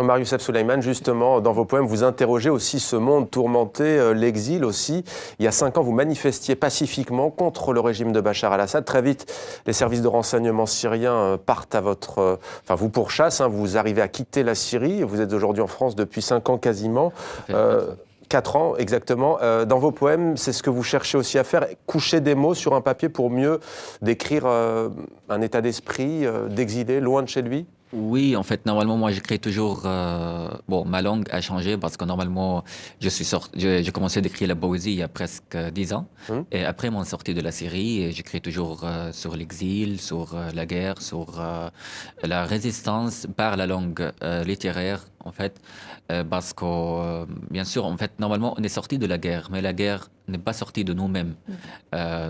Omar Youssef Souleymane, justement, dans vos poèmes, vous interrogez aussi ce monde tourmenté, l'exil aussi. Il y a 5 ans, vous manifestiez pacifiquement contre le régime de Bachar al-Assad. Très vite, les services de renseignement syriens partent à vous pourchassent. Vous arrivez à quitter la Syrie. Vous êtes aujourd'hui en France depuis 5 ans quasiment. 4 ans, exactement. Dans vos poèmes, c'est ce que vous cherchez aussi à faire, coucher des mots sur un papier pour mieux décrire un état d'esprit d'exilé, loin de chez lui? Oui, en fait, normalement, moi, j'écris toujours... ma langue a changé parce que normalement, j'ai commencé d'écrire la poésie il y a presque 10 ans. Et après mon sortie de la Syrie, j'écris toujours sur l'exil, sur la guerre, sur la résistance par la langue littéraire, en fait. Parce que, bien sûr, en fait, normalement, on est sorti de la guerre, mais la guerre n'est pas sortie de nous-mêmes.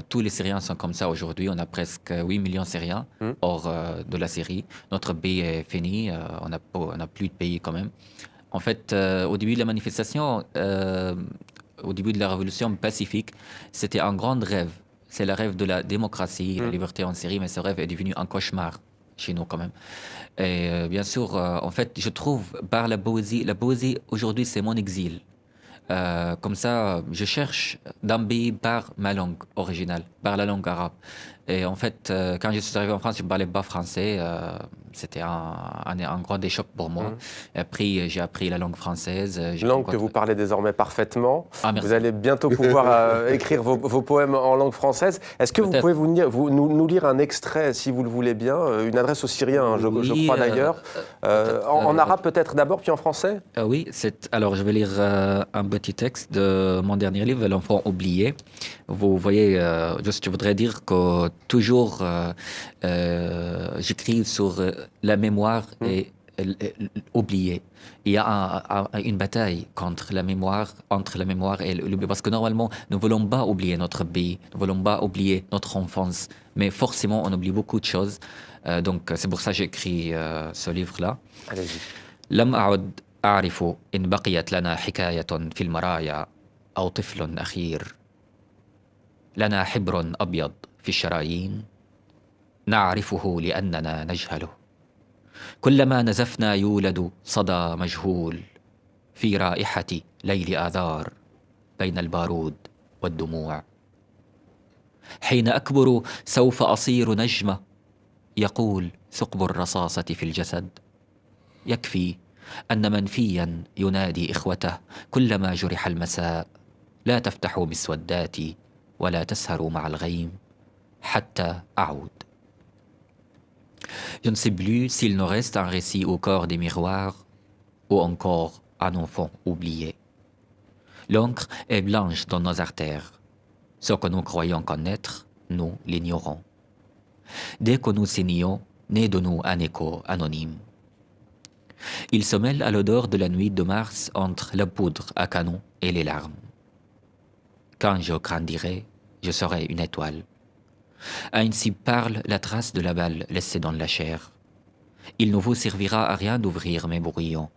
Tous les Syriens sont comme ça aujourd'hui. On a presque 8 millions de Syriens hors de la Syrie. Notre pays est fini. On n'a plus de pays quand même. En fait, au début de la manifestation, au début de la révolution pacifique, c'était un grand rêve. C'est le rêve de la démocratie, la liberté en Syrie, mais ce rêve est devenu un cauchemar chez nous quand même. Et bien sûr, en fait, je trouve par la poésie aujourd'hui c'est mon exil. Comme ça, je cherche d'embellir par ma langue originale, par la langue arabe. Et en fait, quand je suis arrivé en France, je ne parlais pas français. C'était un grand choc pour moi. Et après, j'ai appris la langue française. Langue que vous parlez désormais parfaitement. Ah, merci. Vous allez bientôt pouvoir écrire vos poèmes en langue française. Est-ce que vous pouvez nous lire un extrait, si vous le voulez bien, une adresse aux Syriens, je crois d'ailleurs. En arabe peut-être d'abord, puis en français? Oui, alors je vais lire un petit texte de mon dernier livre, L'enfant oublié. Vous voyez, je voudrais dire que toujours j'écris sur la mémoire et oubliée. Il y a une bataille contre la mémoire, entre la mémoire et l'oubli, parce que normalement, nous ne voulons pas oublier notre pays, nous ne voulons pas oublier notre enfance, mais forcément, on oublie beaucoup de choses. Donc, c'est pour ça que j'écris ce livre-là. Allez-y. لم أعد أعرف إن بقيت لنا حكاية في المرايا أو طفل أخير لنا حبر أبيض في الشرايين نعرفه لأننا نجهله كلما نزفنا يولد صدى مجهول في رائحة ليل آذار بين البارود والدموع حين أكبر سوف أصير نجمة يقول ثقب الرصاصة في الجسد يكفي أن منفيا ينادي إخوته كلما جرح المساء لا تفتحوا مسوداتي ولا تسهروا مع الغيم حتى أعود. Je ne sais plus s'il nous reste un récit au corps des miroirs ou encore un enfant oublié. L'encre est blanche dans nos artères. Ce que nous croyons connaître, nous l'ignorons. Dès que nous saignons, naît de nous un écho anonyme. Il se mêle à l'odeur de la nuit de mars entre la poudre à canon et les larmes. Quand je grandirai, je serai une étoile. Ainsi parle la trace de la balle laissée dans la chair. Il ne vous servira à rien d'ouvrir mes brouillons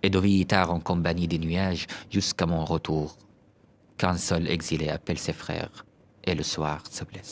et de veiller tard en compagnie des nuages jusqu'à mon retour. Qu'un seul exilé appelle ses frères et le soir se blesse.